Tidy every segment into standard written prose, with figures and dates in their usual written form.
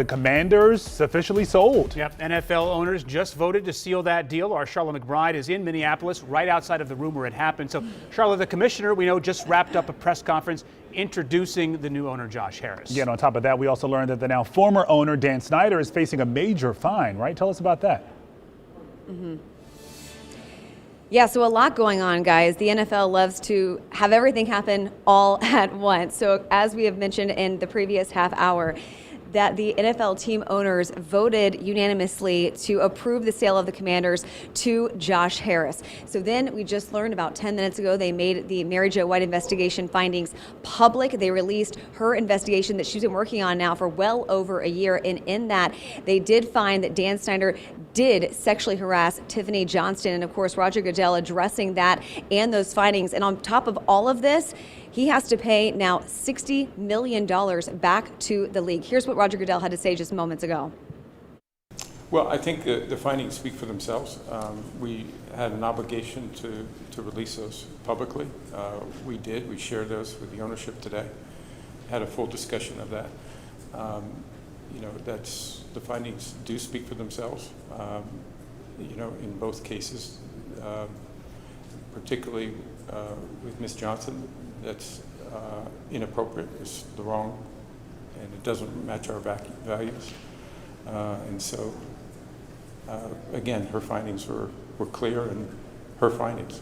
The Commanders officially sold. Yep, NFL owners just voted to seal that deal. Our Charlotte McBride is in Minneapolis, right outside of the room where it happened. So, Charlotte, the commissioner, we know, just wrapped up a press conference introducing the new owner, Josh Harris. Yeah, and on top of that, we also learned that the now former owner, Dan Snyder, is facing a major fine, right? Tell us about that. Yeah, so a lot going on, guys. The NFL loves to have everything happen all at once. So as we have mentioned in the previous half hour, that the NFL team owners voted unanimously to approve the sale of the Commanders to Josh Harris. So then we just learned about 10 minutes ago, they made the Mary Jo White investigation findings public. They released her investigation that she's been working on now for well over a year. And in that, they did find that Dan Snyder did sexually harass Tiffany Johnston. And of course, Roger Goodell addressing that and those findings. And on top of all of this, he has to pay now $60 million back to the league. Here's what Roger Goodell had to say just moments ago. Well, I think the findings speak for themselves. We had an obligation to release those publicly. We did. We shared those with the ownership today. Had a full discussion of that. The findings do speak for themselves. In both cases, particularly with Ms. Johnson, that's inappropriate. It's the wrong, and it doesn't match our values. And so, again, her findings were clear, and her findings.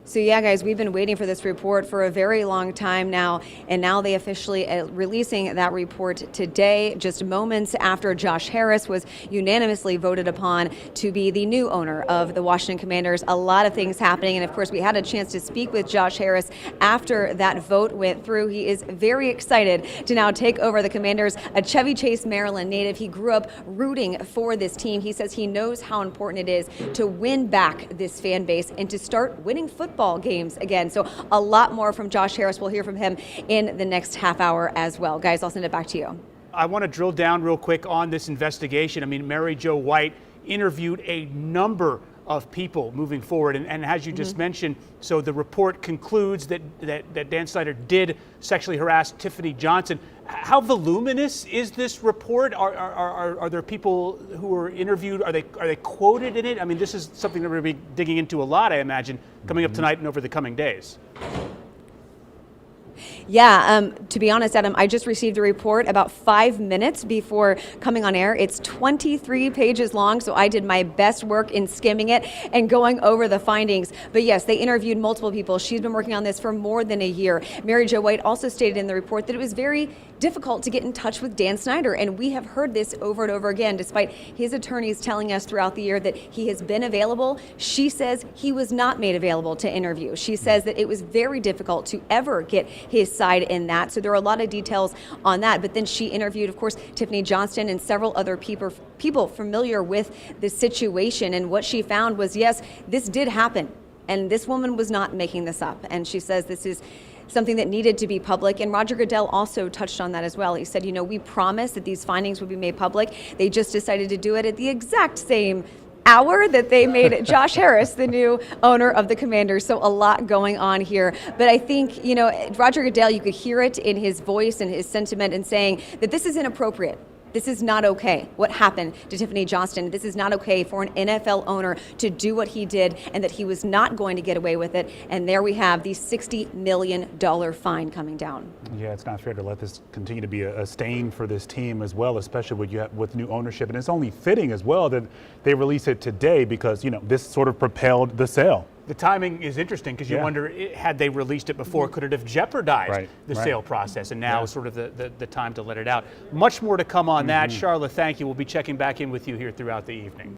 So yeah, guys, we've been waiting for this report for a very long time now, and now they officially releasing that report today, just moments after Josh Harris was unanimously voted upon to be the new owner of the Washington Commanders. A lot of things happening, and of course, we had a chance to speak with Josh Harris after that vote went through. He is very excited to now take over the Commanders, a Chevy Chase, Maryland native. He grew up rooting for this team. He says he knows how important it is to win back this fan base and to start winning football games again. So a lot more from Josh Harris. We'll hear from him in the next half hour as well. Guys, I'll send it back to you. I want to drill down real quick on this investigation. I mean, Mary Jo White interviewed a number of people moving forward. And as you just mentioned, so the report concludes that Dan Snyder did sexually harass Tiffany Johnson. How voluminous is this report? Are there people who were interviewed? Are they quoted in it? I mean, this is something that we're going to be digging into a lot, I imagine, coming up tonight and over the coming days. Yeah, to be honest, Adam, I just received a report about 5 minutes before coming on air. It's 23 pages long, so I did my best work in skimming it and going over the findings. But yes, they interviewed multiple people. She's been working on this for more than a year. Mary Jo White also stated in the report that it was very difficult to get in touch with Dan Snyder, and we have heard this over and over again, despite his attorneys telling us throughout the year that he has been available. She says he was not made available to interview. She says that it was very difficult to ever get his side in that. So there are a lot of details on that. But then she interviewed, of course, Tiffany Johnston and several other people familiar with the situation. And what she found was, yes, this did happen. And this woman was not making this up. And she says this is something that needed to be public. And Roger Goodell also touched on that as well. He said, we promised that these findings would be made public. They just decided to do it at the exact same hour that they made Josh Harris the new owner of the Commanders. So a lot going on here. But I think, Roger Goodell, you could hear it in his voice and his sentiment in saying that this is inappropriate. This is not okay, what happened to Tiffany Johnston. This is not okay for an NFL owner to do what he did, and that he was not going to get away with it. And there we have the $60 million fine coming down. Yeah, it's not fair to let this continue to be a stain for this team as well, especially with new ownership. And it's only fitting as well that they release it today because, this sort of propelled the sale. The timing is interesting because you wonder, had they released it before, could it have jeopardized the sale process? And now is sort of the time to let it out. Much more to come on that. Charlotte, thank you. We'll be checking back in with you here throughout the evening.